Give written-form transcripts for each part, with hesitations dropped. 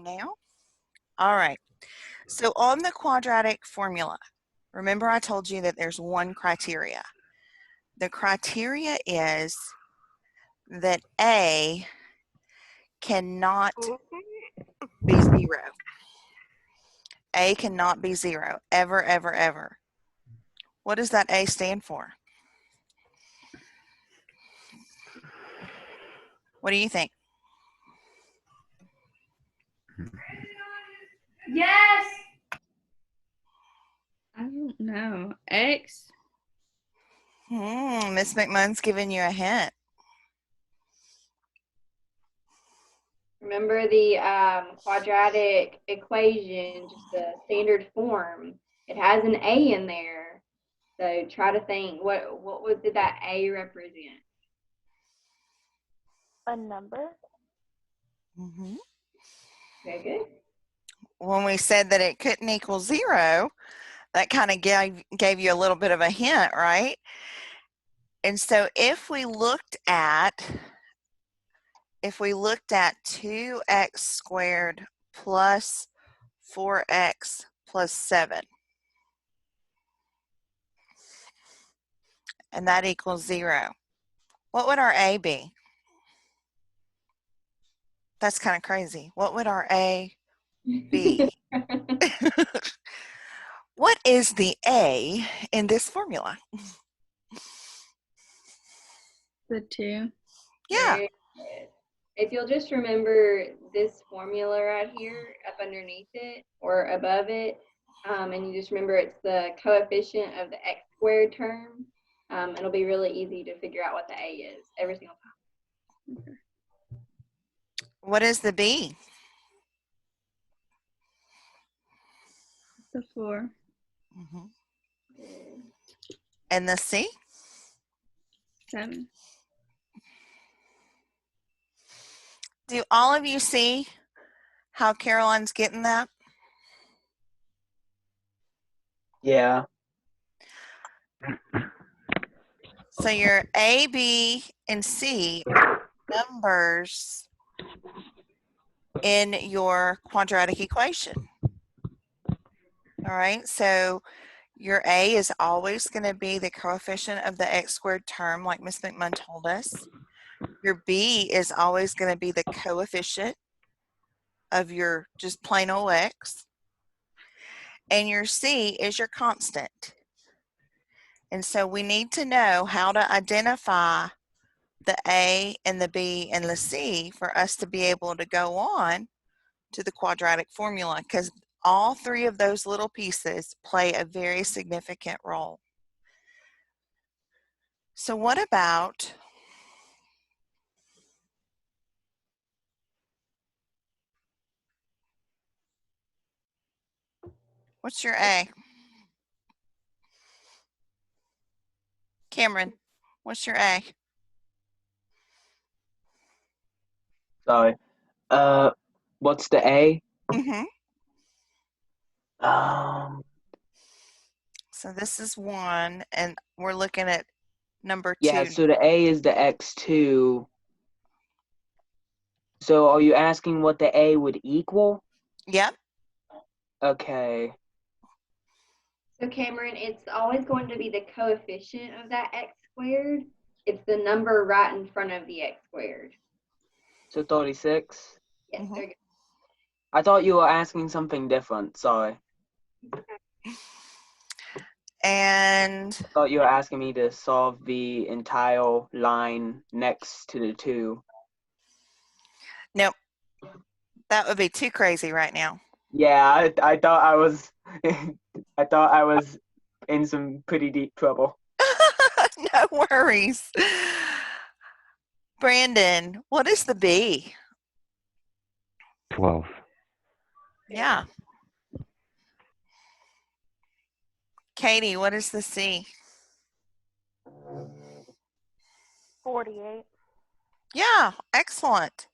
Now. All right. So on the quadratic formula, remember I told you that there's one criteria. The criteria is that A cannot be 0. A cannot be 0, ever, ever, ever. What does that A stand for? What do you think? Yes. I don't know. X. Miss McMunn's giving you a hint. Remember the quadratic equation, just the standard form. It has an A in there. So try to think, what did that A represent? A number? Mm-hmm. Okay, good. When we said that it couldn't equal 0, that kind of gave you a little bit of a hint, right? And so if we looked at 2x squared plus 4x plus 7, and that equals 0, what would our A be? That's kind of crazy. What would our A be? What is the A in this formula? The 2. Yeah. If you'll just remember this formula right here up underneath it or above it, and you just remember it's the coefficient of the x squared term, it'll be really easy to figure out what the A is every single time. Okay. What is the B? The 4. Mm-hmm. And the C? 7. Do all of you see how Caroline's getting that? Yeah. So your A, B, and C are numbers in your quadratic equation. All right, so your A is always going to be the coefficient of the x squared term, like Miss McMunn told us. Your B is always going to be the coefficient of your just plain old x. And your C is your constant. And so we need to know how to identify the A and the B and the C for us to be able to go on to the quadratic formula, because all three of those little pieces play a very significant role. So what about what's your A? Cameron, what's your A? Sorry. What's the A? Mm-hmm. So this is 1, and we're looking at number 2. Yeah, so the A is the x2. So are you asking what the A would equal? Yep. Okay. So Cameron, it's always going to be the coefficient of that x squared. It's the number right in front of the x squared. So 36? Yes, Mm-hmm. very good. I thought you were asking something different. Sorry. And I thought you were asking me to solve the entire line next to the 2. nope, that would be too crazy right now. Yeah, I thought I was I thought I was in some pretty deep trouble. No worries. Brandon, what is the B? 12. Yeah. Katie, what is the C? 48. Yeah, excellent.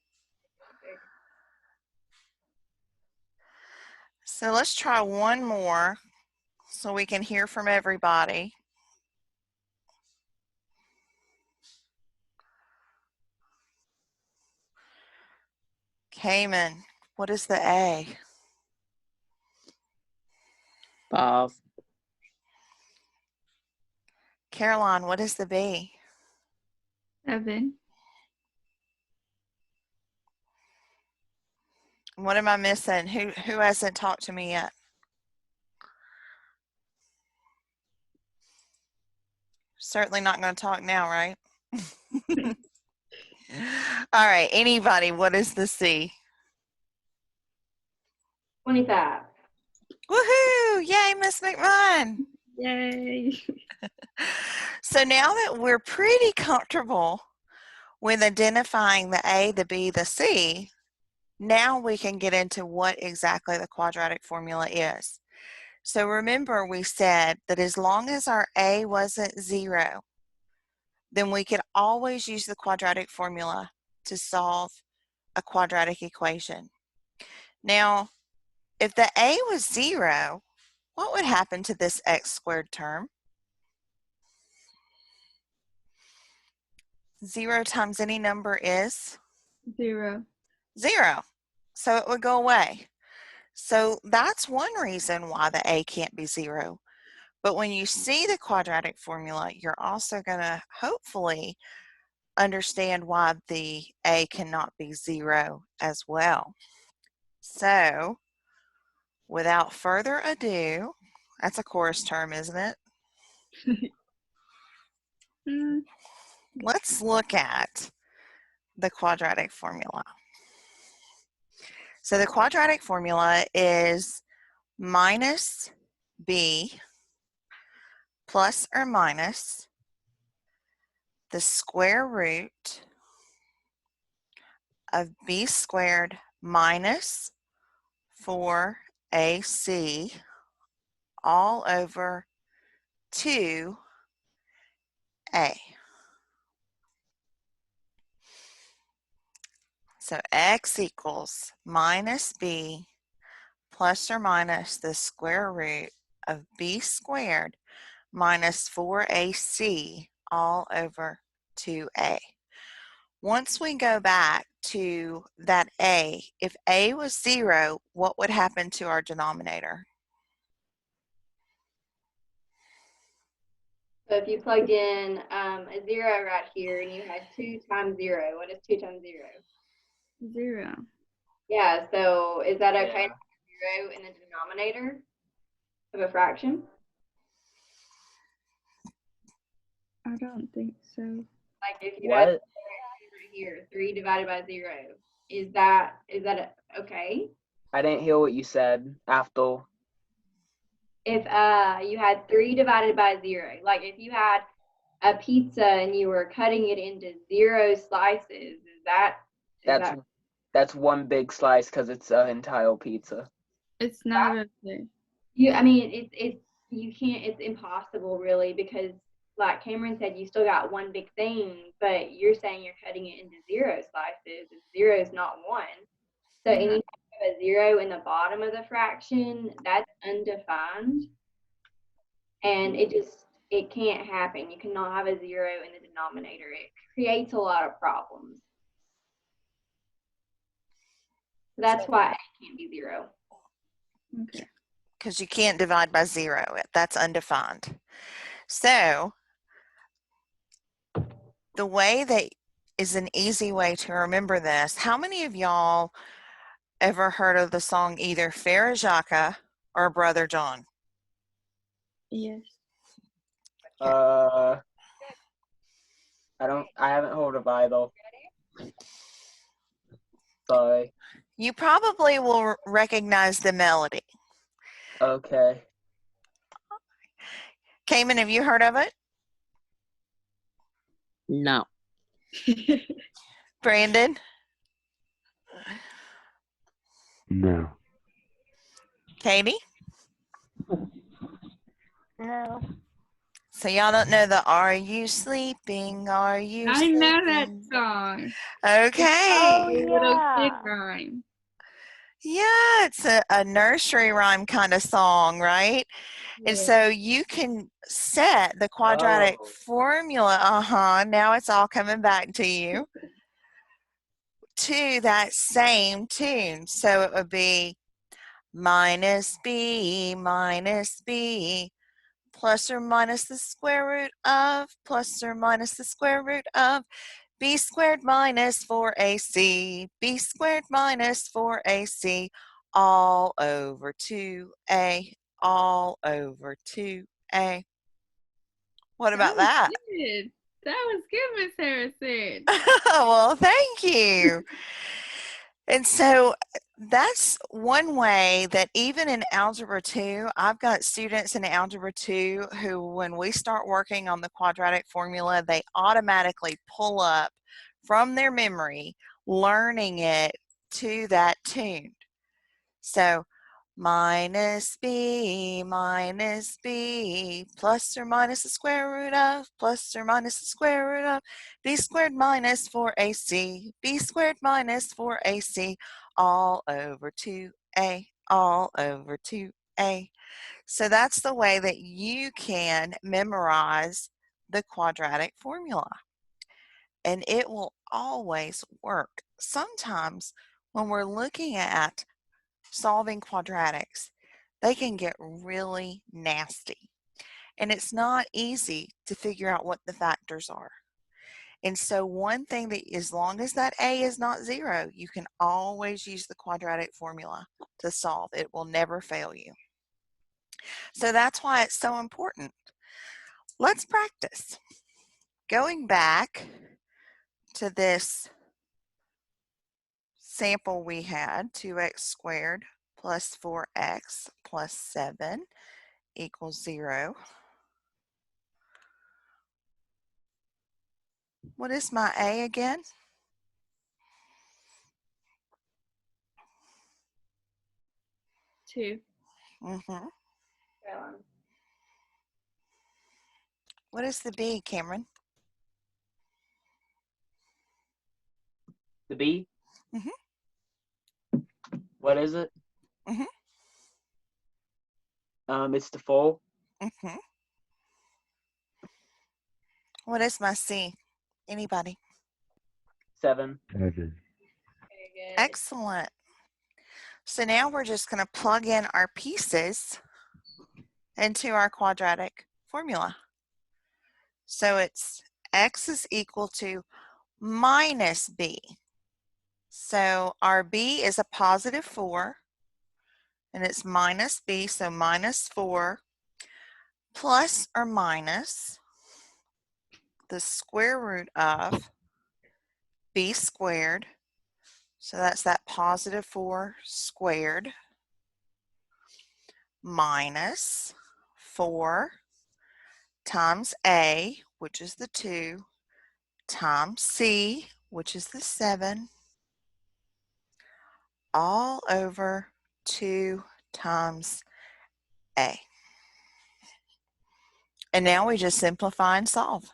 So let's try one more so we can hear from everybody. Cayman, What is the A? 5. Caroline, what is the B? 7. What am I missing? Who hasn't talked to me yet? Certainly not going to talk now, right? All right, anybody, what is the C? 25. Woohoo! Yay, Miss McMunn. Yay. So now that we're pretty comfortable with identifying the A, the B, the C, now we can get into what exactly the quadratic formula is. So remember we said that as long as our A wasn't 0, then we could always use the quadratic formula to solve a quadratic equation. Now, if the A was 0, what would happen to this x squared term? 0 times any number is? 0. 0. So it would go away. So that's one reason why the A can't be 0. But when you see the quadratic formula, you're also going to hopefully understand why the A cannot be 0 as well. So without further ado, that's a chorus term, isn't it? Let's look at the quadratic formula. So the quadratic formula is minus b plus or minus the square root of b squared minus 4ac all over 2a. So x equals minus b plus or minus the square root of b squared minus 4ac all over 2a. Once we go back to that a, if a was 0, what would happen to our denominator? So if you plugged in a 0 right here and you had 2 times 0, what is 2 times 0? 0. Yeah, so is that okay to have 0 in the denominator of a fraction? I don't think so. Like if you had What? right here, 3 divided by 0, is that okay? I didn't hear what you said after. If you had 3 divided by 0, like if you had a pizza and you were cutting it into 0 slices, That's one big slice because it's an entire pizza. It's not okay. I mean, you can't. It's impossible, really, because like Cameron said, you still got one big thing, but you're saying you're cutting it into 0 slices. 0 is not 1. So anytime you have a 0 in the bottom of the fraction, that's undefined, and it can't happen. You cannot have a 0 in the denominator. It creates a lot of problems. That's why it can't be 0. Okay. Because you can't divide by 0. That's undefined. So the way that is an easy way to remember this, how many of y'all ever heard of the song either Farrah Jacques or Brother John? Yes. I haven't heard of either. Sorry. You probably will recognize the melody. Okay. Cayman, have you heard of it? No. Brandon? No. Katie? No. So y'all don't know the Are You Sleeping? Are You I Sleeping? know that song. Okay. Oh, A little kid yeah. rhyme. Yeah, it's a nursery rhyme kind of song, right? And Yeah. so you can set the quadratic formula, now it's all coming back to you, to that same tune. So it would be minus b plus or minus the square root of plus or minus the square root of b squared minus 4ac, b squared minus 4ac, all over 2a, all over 2a. What about that? Good. That was good, Miss Harrison. Well, thank you. And so that's one way that even in Algebra 2, I've got students in Algebra 2 who, when we start working on the quadratic formula, they automatically pull up from their memory, learning it to that tune. So minus b plus or minus the square root of plus or minus the square root of b squared minus 4ac, b squared minus 4ac, all over 2a, all over 2a. So that's the way that you can memorize the quadratic formula. And it will always work. Sometimes when we're looking at solving quadratics, they can get really nasty. And it's not easy to figure out what the factors are. And so one thing that, as long as that a is not 0, you can always use the quadratic formula to solve. It will never fail you. So that's why it's so important. Let's practice. Going back to this sample we had, 2x squared plus 4x plus 7 equals 0. What is my a again? Two. What is the b, Cameron? The B? What is it? It's the 4. What is my c? Anybody? 7. 7. Very good. Excellent. So now we're just going to plug in our pieces into our quadratic formula. So it's x is equal to minus b. So our b is a positive 4, and it's minus b, so minus 4 plus or minus the square root of b squared, so that's that positive 4 squared, minus 4 times a, which is the 2, times c, which is the 7, all over 2 times a. And now we just simplify and solve.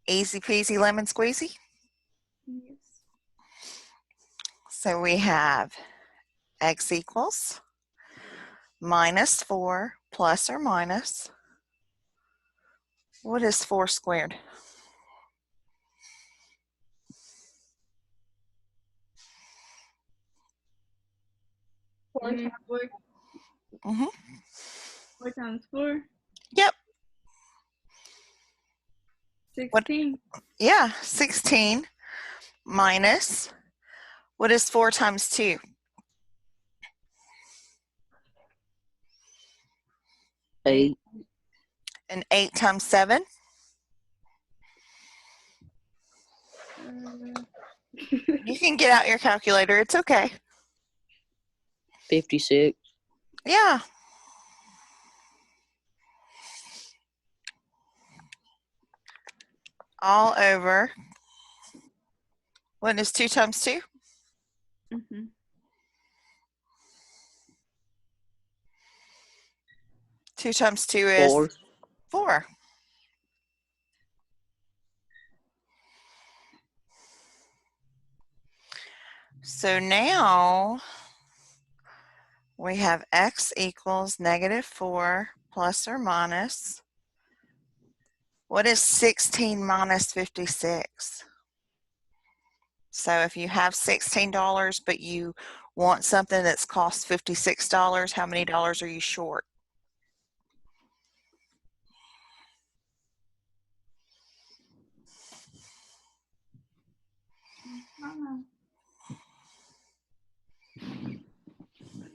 Easy peasy lemon squeezy. Yes. So we have x equals minus 4 plus or minus. What is 4 squared? 4 times 4. 4 times 4. Yep. 16. Yeah, 16 minus, what is 4 times 2? 8. And 8 times 7? You can get out your calculator. It's okay. 56. Yeah. All over. What is 2 times 2? 2 times 2 is 4. 4. So now we have x equals negative 4 plus or minus. What is 16 minus 56? So if you have $16, but you want something that's cost $56, how many dollars are you short?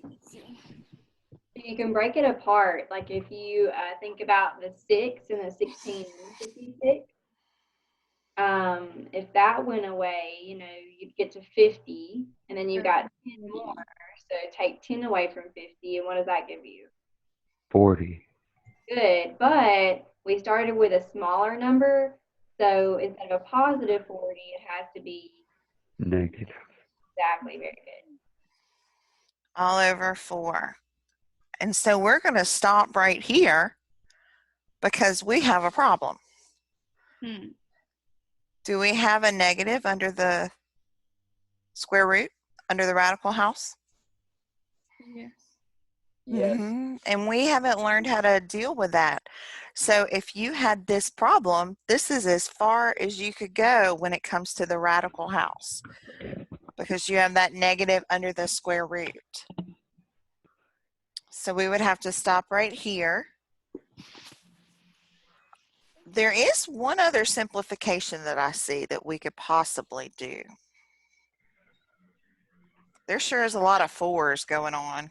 Let's see. You can break it apart. Like if you think about the 6 and the 1656, if that went away, you know, you'd get to 50, and then you got 10 more. So take 10 away from 50, and what does that give you? 40. Good, but we started with a smaller number, so instead of a positive 40, it has to be Negative. exactly very good. All over 4. And so we're going to stop right here because we have a problem. Do we have a negative under the square root, under the radical house? Yes. Yes. And we haven't learned how to deal with that. So if you had this problem, this is as far as you could go when it comes to the radical house, because you have that negative under the square root. So we would have to stop right here. There is one other simplification that I see that we could possibly do. There sure is a lot of 4s going on.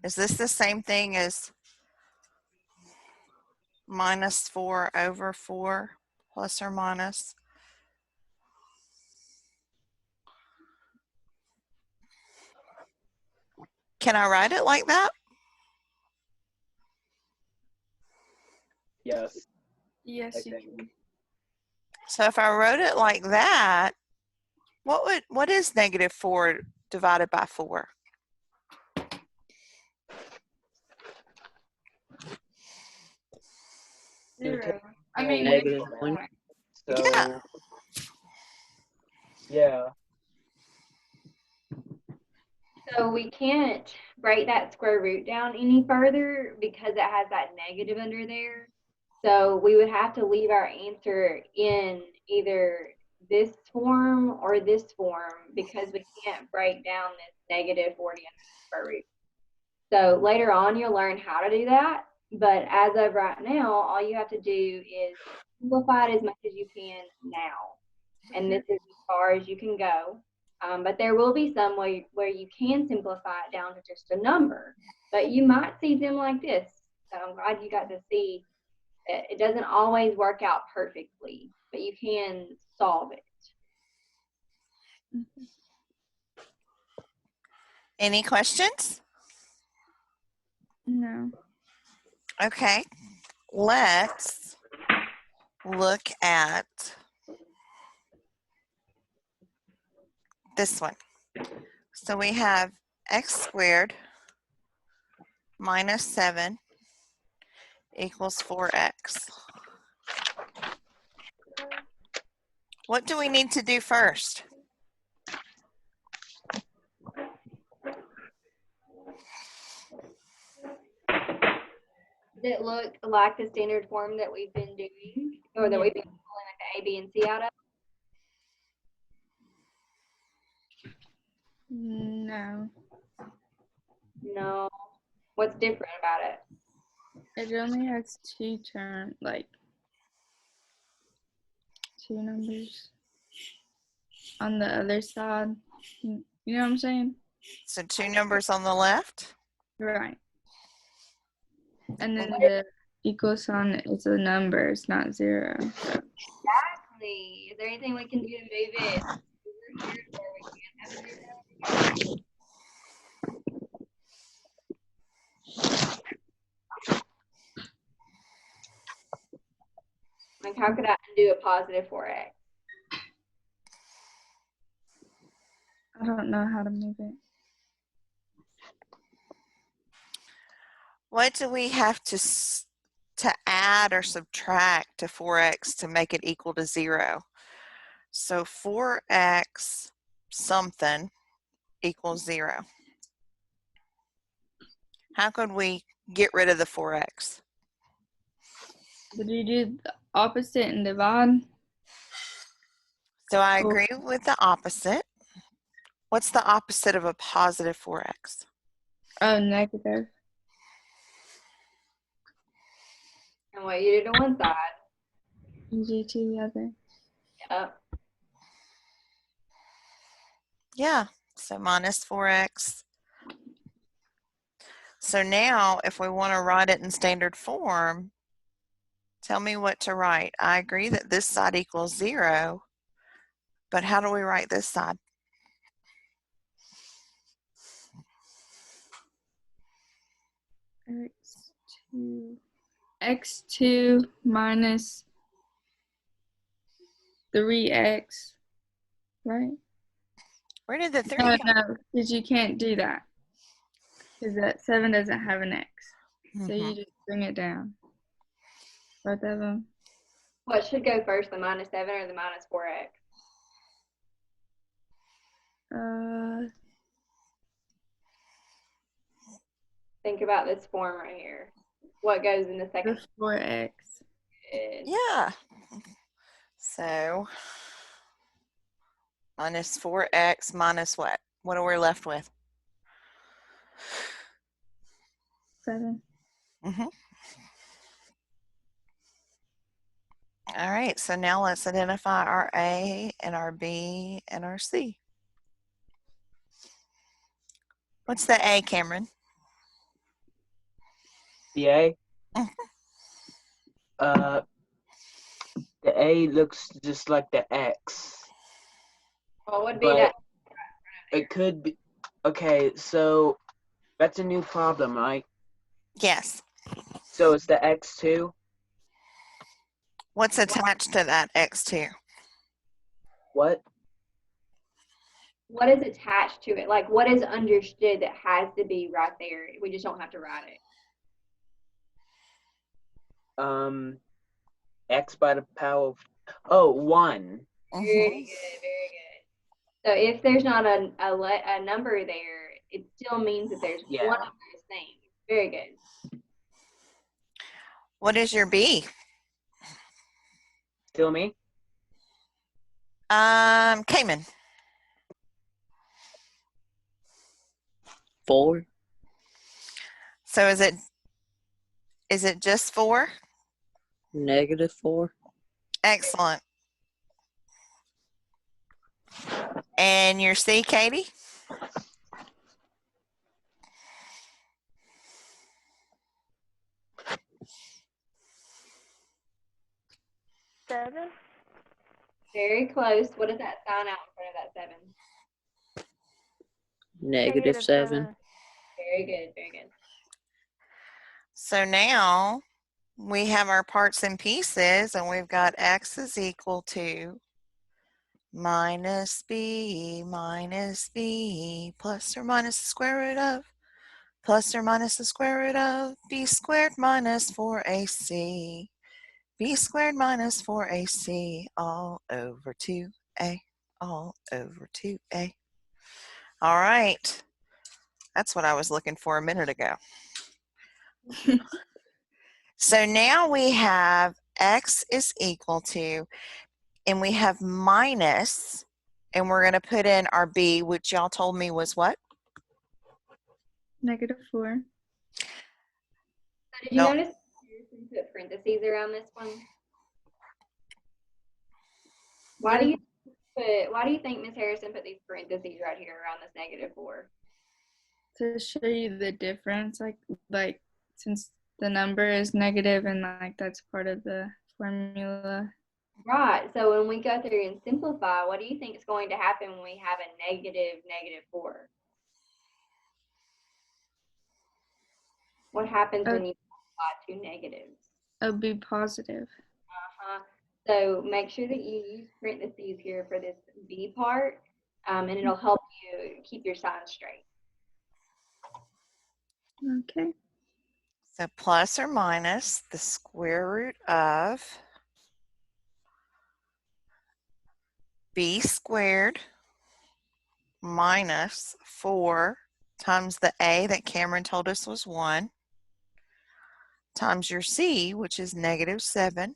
Is this the same thing as minus 4 over 4, plus or minus? Can I write it like that? Yes. Yes, I you think. can. So if I wrote it like that, what is negative 4 divided by 4? Zero. I mean, Negative 1. So, Yeah. yeah. So we can't break that square root down any further because it has that negative under there. So we would have to leave our answer in either this form or this form because we can't break down this negative 40 under the square root. So later on, you'll learn how to do that. But as of right now, all you have to do is simplify it as much as you can now. And this is as far as you can go. But there will be some way where you can simplify it down to just a number. But you might see them like this. So I'm glad you got to see that it doesn't always work out perfectly, but you can solve it. Any questions? No. Okay. Let's look at this one. So we have x squared minus 7 equals 4x. What do we need to do first? Does it look like the standard form that we've been doing or that we've been pulling like the A, B, and C out of? No. No. What's different about it? It only has two terms, like two numbers on the other side. You know what I'm saying? So 2 numbers on the left. Right. And then the equal sign is a number, it's not 0. Exactly. Is there anything we can do to move it over here where we can't have a 0? Like how could I undo a positive 4x? I don't know how to move it. What do we have to add or subtract to 4x to make it equal to 0? So 4x something equals 0. How could we get rid of the 4x? Did you do the opposite and divide? So I Cool. agree with the opposite. What's the opposite of a positive 4x? Oh, negative. And what you do to one side. You do to the other. Yep. Yeah, so minus 4x. So now if we want to write it in standard form, tell me what to write. I agree that this side equals 0, but how do we write this side? X2 minus 3x, right? Where did the 3 No, come? no, because you can't do that. Because that 7 doesn't have an x. So Mhm. you just bring it down. Both of them. What should go first, the minus 7 or the minus 4x? Think about this form right here. What goes in the second? The 4x. Good. Yeah. So minus 4x minus what? What are we left with? 7. Mhm. All right, so now let's identify our A and our B and our C. What's the A, Cameron? The A. Mhm. The A looks just like the X, What would be but that? it could be. Okay, so that's a new problem, right? Yes. So it's the X2. What's attached to that X2? What? What is attached to it? Like, what is understood that has to be right there? We just don't have to write it. X by the power of 1. Very Mhm. good, very good. So if there's not a number there, it still means that there's Yeah. one of those things. Very good. What is your B? Still me? Cayman. 4. So is it just 4? Negative 4. Excellent. And your C, Katie? Seven. Very close. What does that sign out in front of that 7? Negative 7. Very good, very good. So now we have our parts and pieces, and we've got X is equal to minus B plus or minus the square root of plus or minus the square root of B squared minus 4AC. B squared minus 4AC all over 2A, all over 2A. All right. That's what I was looking for a minute ago. So now we have X is equal to, and we have minus, and we're going to put in our B, which y'all told me was what? Negative 4. So did you No. notice Harrison put parentheses around this one? Why do you think Miss Harrison put these parentheses right here around this negative 4? To show you the difference, like since the number is negative and like that's part of the formula. Right. So when we go through and simplify, what do you think is going to happen when we have a negative 4? What happens when you multiply two negatives? It'll be positive. So make sure that you use parentheses here for this B part, and it'll help you keep your signs straight. Okay. So plus or minus the square root of B squared minus 4 times the A that Cameron told us was 1 times your C, which is negative 7,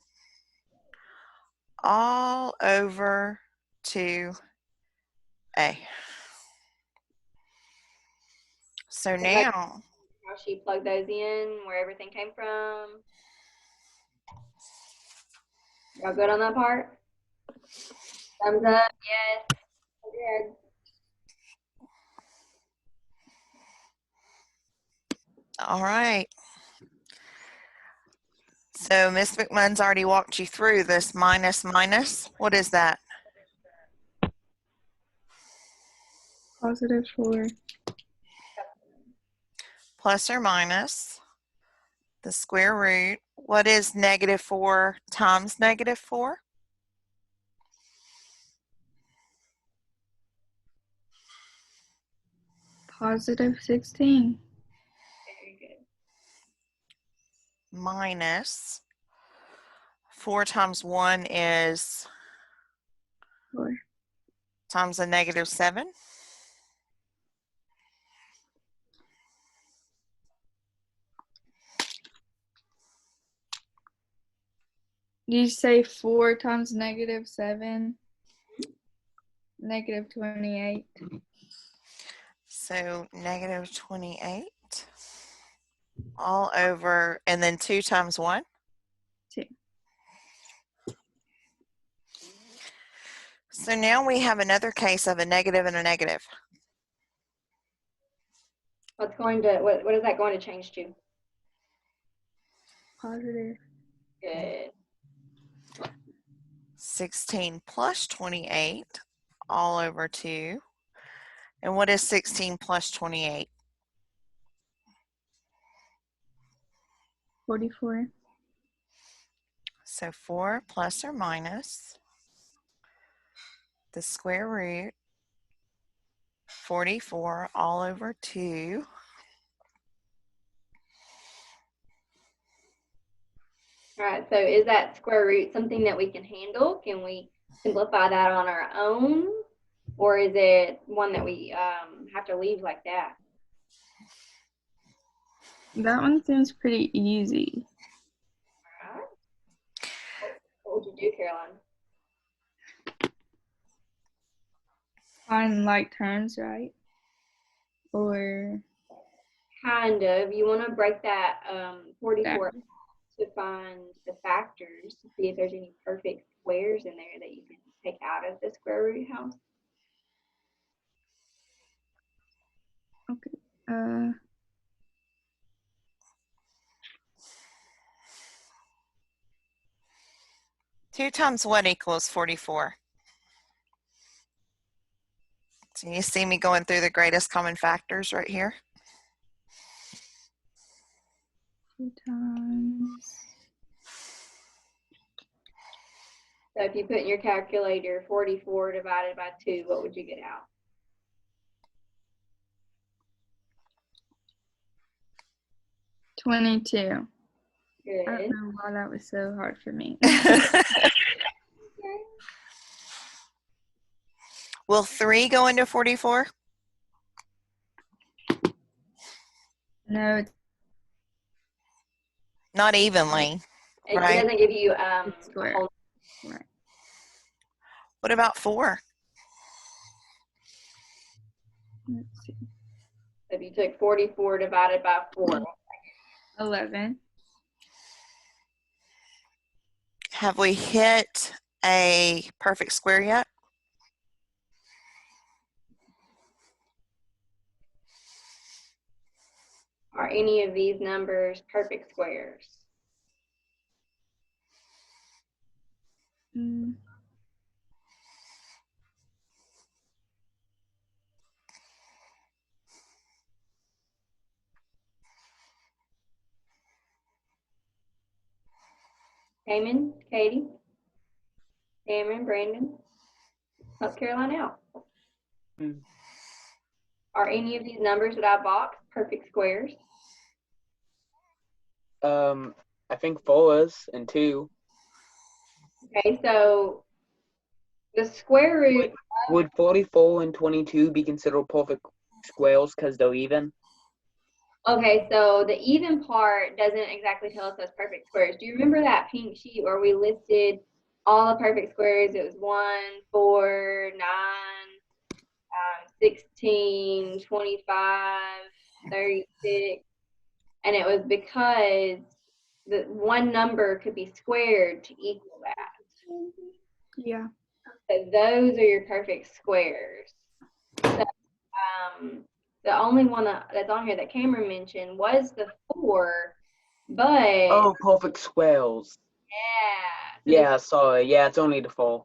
all over 2A. So like- now, How she plugged those in, where everything came from. Y'all good on that part? Thumbs up, yes. Good. all right. So Miss McMunn's already walked you through this minus minus. What is that? Positive 4. Plus or minus the square root. What is negative 4 times negative 4? Positive 16. Very good. Minus 4 times 1 is 4. times a negative 7. Did you say 4 times negative 7? Negative 28. So negative 28 all over, and then 2 times 1. 2. So now we have another case of a negative and a negative. What's going to, what is that going to change to? Positive. Good. 16 plus 28 all over 2. And what is 16 plus 28? 44. So 4 plus or minus the square root 44 all over 2. All right, so is that square root something that we can handle? Can we simplify that on our own? Or is it one that we have to leave like that? That one seems pretty easy. All right. What would you do, Caroline? Find like terms, right? Or Kind of. You want to break that 44 to find the factors to see if there's any perfect squares in there that you can take out of the square root house. okay. 2 times what equals 44? So you see me going through the greatest common factors right here. 2 times. So if you put in your calculator 44 divided by 2, what would you get out? $22. Good. I don't know why that was so hard for me. Will 3 go into 44? No, it's Not evenly. It Right. doesn't give you square. a whole. Right. What about 4? Let's see. If you took 44 divided by 4. 11. Have we hit a perfect square yet? Are any of these numbers perfect squares? Mm. Damon, Katie, Cameron, Brandon, help Caroline out. Hmm. Are any of these numbers that I boxed perfect squares? I think 4 is, and 2. Okay, so the square root. Would 44 and 22 be considered perfect squares because they're even? Okay, so the even part doesn't exactly tell us those perfect squares. Do you remember that pink sheet where we listed all the perfect squares. It was 1, 4, 9, 16, 25, 36. And it was because the one number could be squared to equal that. Yeah. So those are your perfect squares. So, the only one that's on here that Cameron mentioned was the 4, but Oh, perfect squares. yeah. So Yeah, sorry. Yeah, it's only the 4.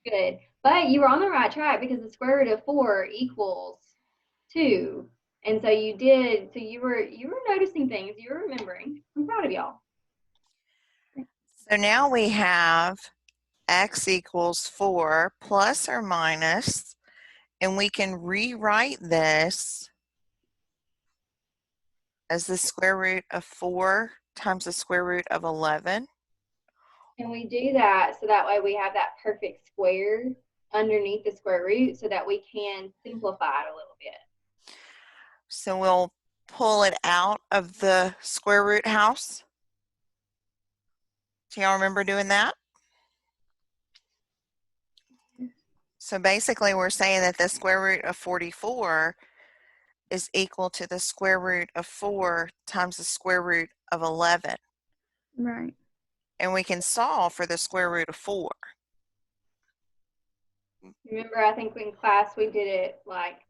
good. But you were on the right track because the square root of 4 equals 2. And so you were noticing things, you were remembering. I'm proud of y'all. So now we have x equals 4 plus or minus, and we can rewrite this as the square root of 4 times the square root of 11. And we do that so that way we have that perfect square underneath the square root so that we can simplify it a little bit. So we'll pull it out of the square root house. Do y'all remember doing that? So basically we're saying that the square root of 44 is equal to the square root of 4 times the square root of 11. Right. And we can solve for the square root of 4. Remember, I think in class we did it like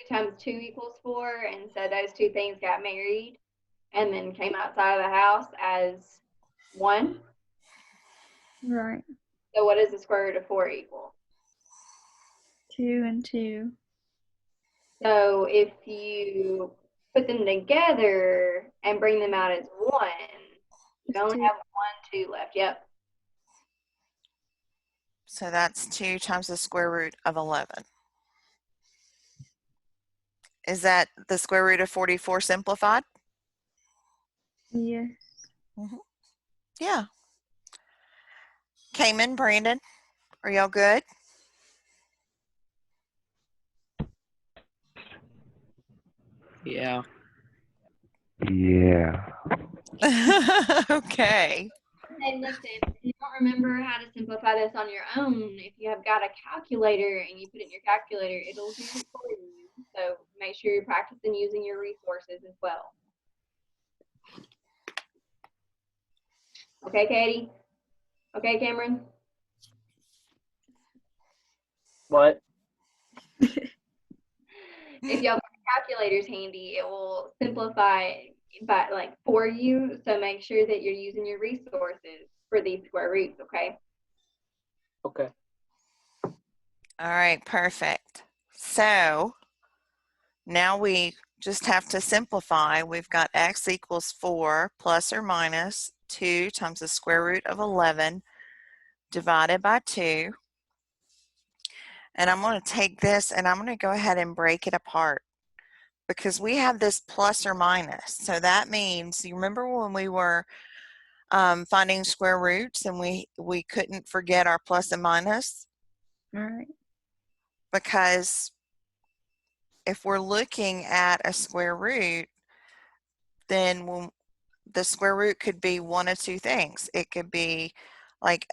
2 times 2 equals 4, and so those two things got married and then came outside of the house as 1. Right. So what does the square root of 4 equal? 2 and 2. So if you put them together and bring them out as 1, you only have 1, 2 left. Yep. So that's 2 times the square root of 11. Is that the square root of 44 simplified? Yes. Yeah. Cayman, Brandon, are y'all good? Yeah. Yeah. Okay. Hey, listen, if you don't remember how to simplify this on your own, if you have got a calculator and you put it in your calculator, it'll do it for you. So make sure you're practicing using your resources as well. Okay, Katie? Okay, Cameron? What? If y'all got calculators handy, it will simplify by like for you. So make sure that you're using your resources for these square roots, okay? Okay. All right, perfect. So now we just have to simplify. We've got x equals 4 plus or minus 2 times the square root of 11 divided by 2. And I'm going to take this and I'm going to go ahead and break it apart because we have this plus or minus. So that means, you remember when we were finding square roots and we couldn't forget our plus and minus? All right. Because if we're looking at a square root, then the square root could be one of two things. It could be like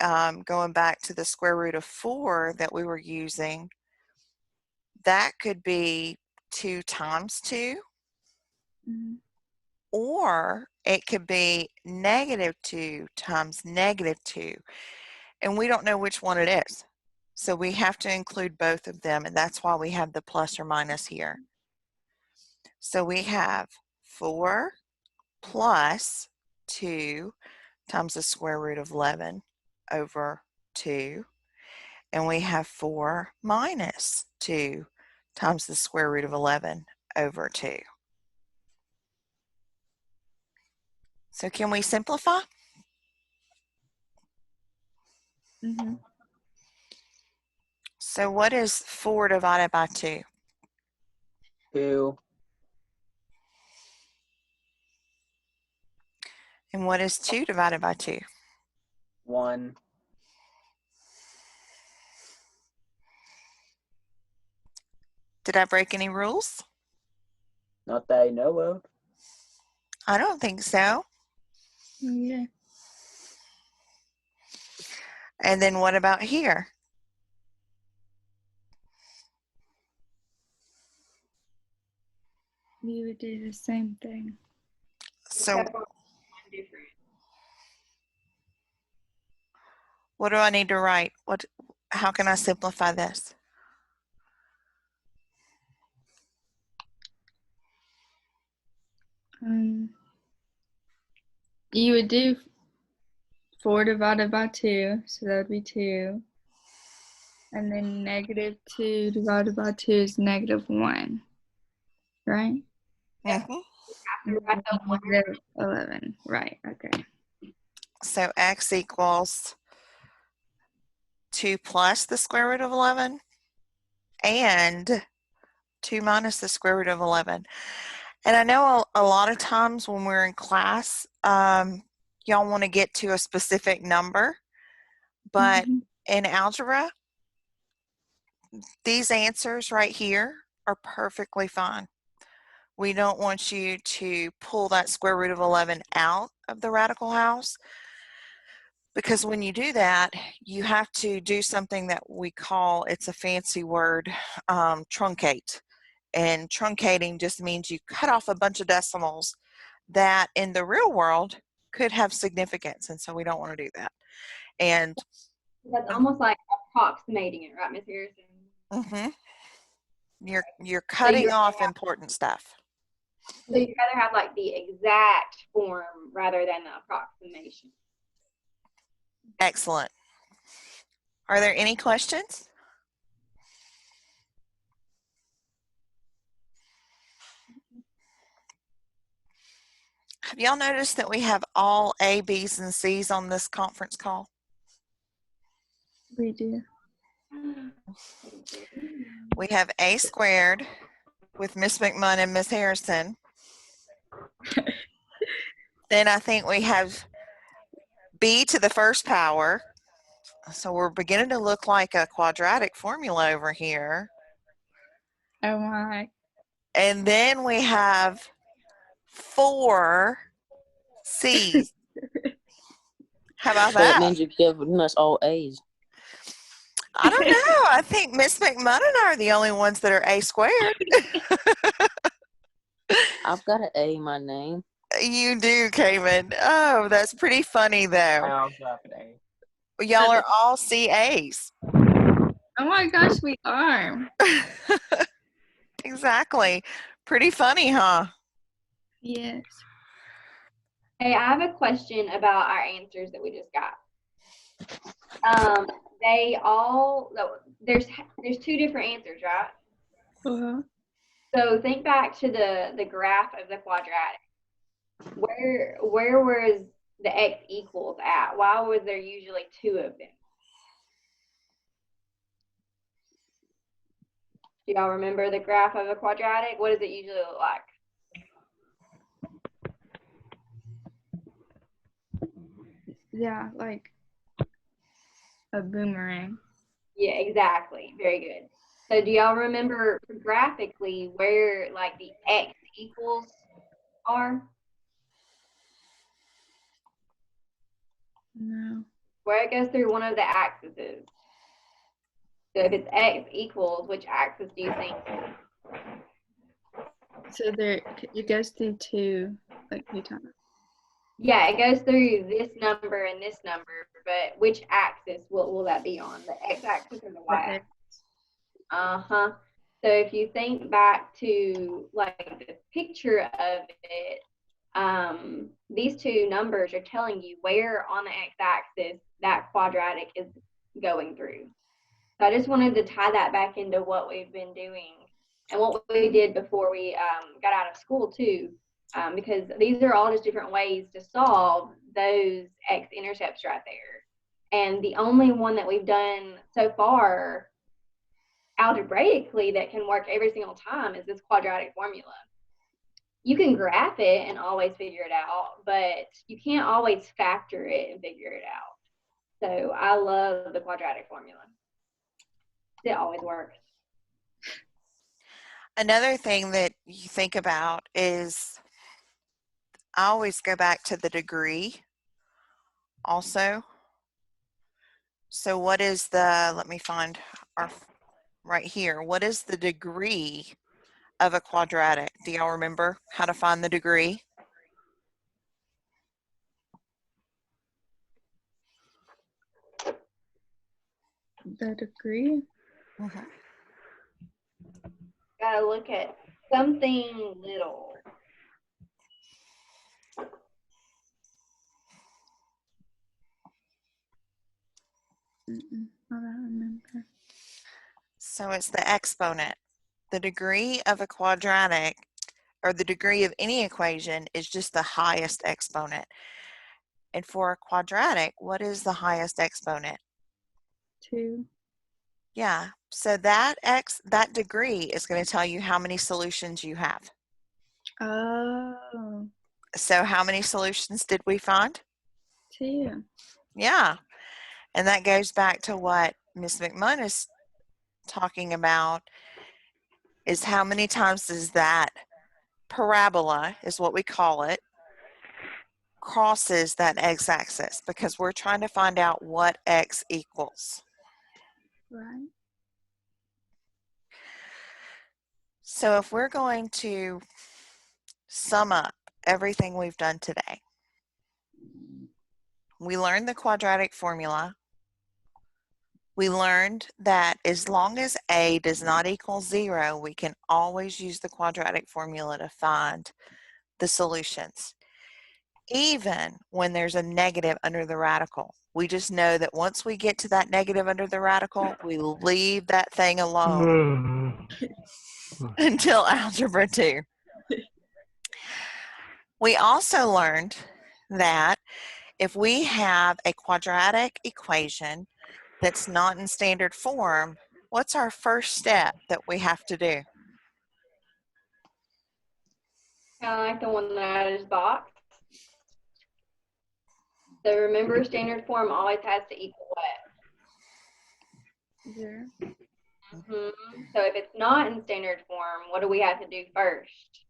going back to the square root of 4 that we were using. That could be 2 times 2. Mm-hmm. Or it could be -2 times -2. And we don't know which one it is. So we have to include both of them, and that's why we have the plus or minus here. So we have 4 plus 2 times the square root of 11 over 2. And we have 4 minus 2 times the square root of 11 over 2. So can we simplify? Mm-hmm. So what is 4 divided by 2? 2. And what is 2 divided by 2? 1. Did I break any rules? Not that I know of. I don't think so. Yeah. And then what about here? We would do the same thing. So Except for one difference. what do I need to write? How can I simplify this? You would do 4 divided by 2, so that would be 2. And then -2 divided by 2 is -1, right? Mhm. After write the one. -11, right, okay. So x equals 2 plus the square root of 11 and 2 minus the square root of 11. And I know a lot of times when we're in class, y'all want to get to a specific number, but in algebra, these answers right here are perfectly fine. We don't want you to pull that square root of 11 out of the radical house, because when you do that, you have to do something that we call, it's a fancy word, truncate. And truncating just means you cut off a bunch of decimals that in the real world could have significance, and so we don't want to do that. And That's almost like approximating it, right, Miss Harrison? you're cutting off important stuff. So you'd rather have like the exact form rather than the approximation. Excellent. Are there any questions? Have y'all noticed that we have all A, B's, and C's on this conference call? We do. We have A squared with Miss McMunn and Miss Harrison. Then I think we have B to the first power. So we're beginning to look like a quadratic formula over here. Oh my. And then we have 4 C's. How about So that that? means you're giving us all A's. I don't know. I think Miss McMunn and I are the only ones that are A squared. I've got an A in my name. You do, Cayman. Oh, that's pretty funny, I though. also have an A. Y'all are all CAs. Oh my gosh, we are. Exactly. Pretty funny, huh? Yes. Hey, I have a question about our answers that we just got. They all, there's 2 different answers, right? Uh-huh. So think back to the graph of the quadratic. Where was the x equals at? Why was there usually 2 of them? Do y'all remember the graph of a quadratic? What does it usually look like? Yeah, like a boomerang. Yeah, exactly. Very good. So do y'all remember graphically where like the x equals are? No. Where it goes through one of the axes. So if it's x equals, which axis do you think? So it goes through 2 times. Yeah, it goes through this number and this number, but which axis will that be on? The x-axis or the y-axis? Uh-huh. So if you think back to like the picture of it, these 2 numbers are telling you where on the x-axis that quadratic is going through. So I just wanted to tie that back into what we've been doing and what we did before we got out of school too, because these are all just different ways to solve those x-intercepts right there. And the only one that we've done so far algebraically that can work every single time is this quadratic formula. You can graph it and always figure it out, but you can't always factor it and figure it out. So I love the quadratic formula. It always works. Another thing that you think about is I always go back to the degree also. So what is the, let me find our, right here, what is the degree of a quadratic? Do y'all remember how to find the degree? The degree? Mhm. Gotta look at something little. I don't remember. So it's the exponent. The degree of a quadratic, or the degree of any equation, is just the highest exponent. And for a quadratic, what is the highest exponent? 2. Yeah, so that degree is going to tell you how many solutions you have. Oh, So how many solutions did we find? 2. Yeah, and that goes back to what Ms. McMunn is talking about, is how many times does that parabola, is what we call it, crosses that x-axis, because we're trying to find out what x equals. Right. So if we're going to sum up everything we've done today, we learned the quadratic formula. We learned that as long as a does not equal 0, we can always use the quadratic formula to find the solutions, even when there's a negative under the radical. We just know that once we get to that negative under the radical, we leave that thing alone until algebra 2. We also learned that if we have a quadratic equation that's not in standard form, what's our first step that we have to do? Kind of like the one that I just boxed. So remember, standard form always has to equal what? 0. So if it's not in standard form, what do we have to do first?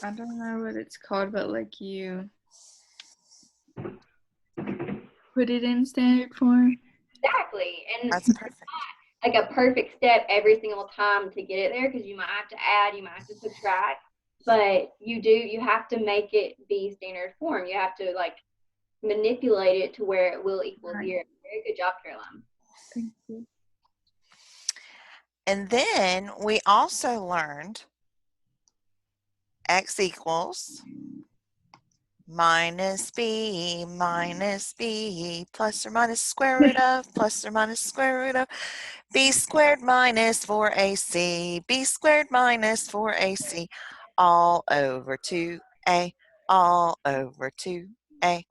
I don't know what it's called, but like you put it in standard form. Exactly. And That's perfect. like a perfect step every single time to get it there, because you might have to add, you might have to subtract, but you have to make it be standard form. You have to like manipulate it to where it will equal 0. Very good job, Caroline. Thank you. And then we also learned x equals minus b plus or minus square root of plus or minus square root of b squared minus 4ac b squared minus 4ac all over 2a all over 2a.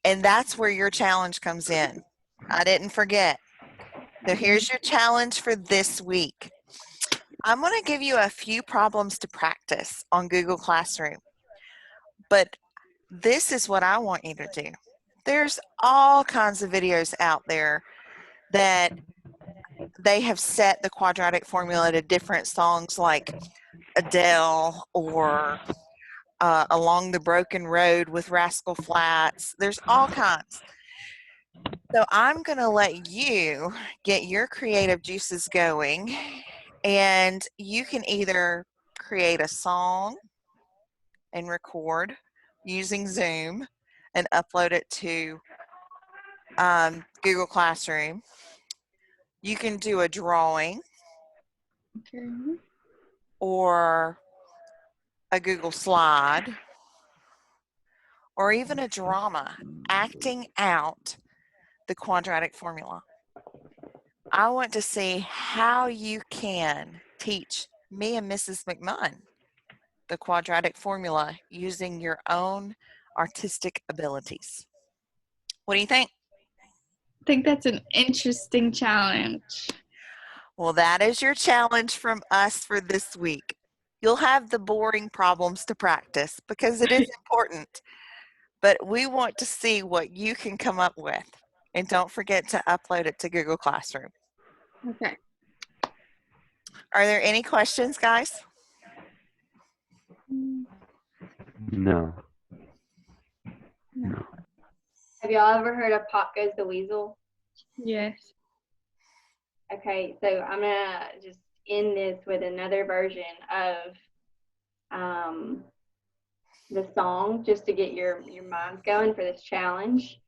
And that's where your challenge comes in. I didn't forget. So here's your challenge for this week. I'm going to give you a few problems to practice on Google Classroom, but this is what I want you to do. There's all kinds of videos out there that they have set the quadratic formula to different songs like Adele or Along the Broken Road with Rascal Flatts. There's all kinds. So I'm going to let you get your creative juices going, and you can either create a song and record using Zoom and upload it to Google Classroom. You can do a drawing Okay. or a Google slide or even a drama acting out the quadratic formula. I want to see how you can teach me and Mrs. McMunn the quadratic formula using your own artistic abilities. What do you think? I think that's an interesting challenge. Well, that is your challenge from us for this week. You'll have the boring problems to practice because it is important, but we want to see what you can come up with. And don't forget to upload it to Google Classroom. Okay. Are there any questions, guys? No. No. Have y'all ever heard of Pop Goes the Weasel? Yes. Okay, so I'm gonna just end this with another version of the song just to get your minds going for this challenge.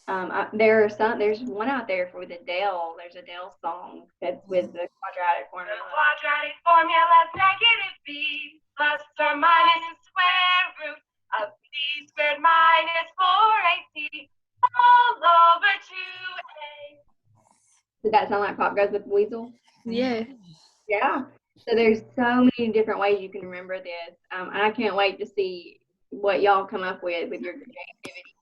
There's one out there for Adele. There's Adele song that's with the quadratic formula. The quadratic formula's negative b plus or minus the square root of b squared minus 4ac all over 2a. Does that sound like Pop Goes with the Weasel? Yes. Yeah. So there's so many different ways you can remember this. And I can't wait to see what y'all come up with your creativity.